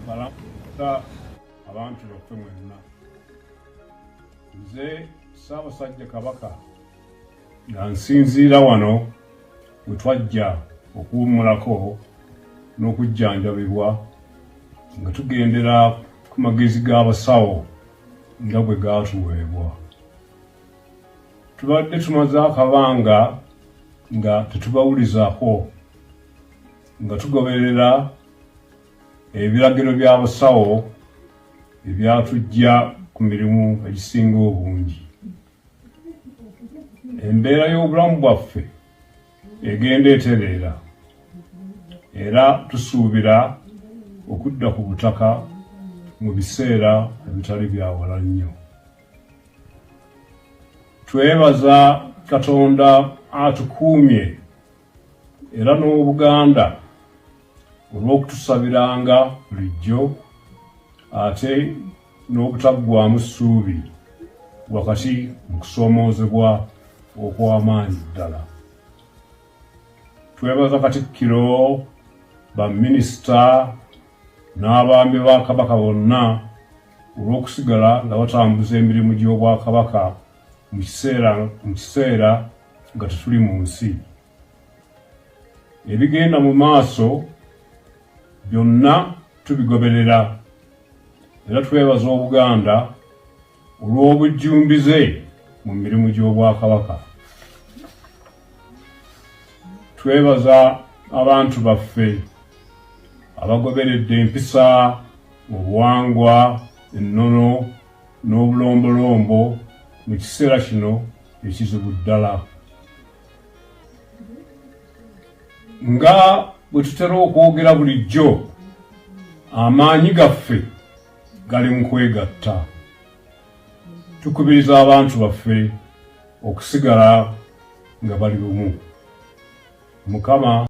balamusa abantu baffe mwenna. Nze Ssaabasajja Kabaka nga nsinziira wano we twajja okuwummulako n'okujjanjabibwa nga tugendera ku magezi g'abasawo nga bwe gaatuweebwa. Tubadde tumaze akabanga nga tetubawulizaako, nga tugoberera ebiragiro by'abasawo ebyatujja ku mirimu egisinga obungi. Embeera y'obulamu bwaffe egenda etereera era tusuubira okudda ku butaka mu biseera ebitali bya wala nnyo. Twebaza Katonda atukuumye era n'Obuganda olw'okutusabiranga bulijjo ate n'obutaggwaamu ssuubi wakati mu kusoomoozebwa okw'amaanyi ddala. Twebaza Katikkiro, baminisita n'abaami ba Kabaka bonna olw'okusigala nga batambuza emirimu gy'Obwakabaka mu kiseera nga tetuli mu nsi. Ebigenda mu maaso byonna tubigoberera era twebaza Obuganda olw'obujjumbize mu mirimu gy'Obwakabaka. Twebaza abantu baffe abagoberedde empisa, obuwangwa, ennono n'obulombolombo mu kiseera kino ekizibu ddala. Nga bwe tutera okwogera bulijjo, amaanyi gaffe gali mu kwegatta. Tukubiriza abantu baffe okusigala nga bali bumu. Mukama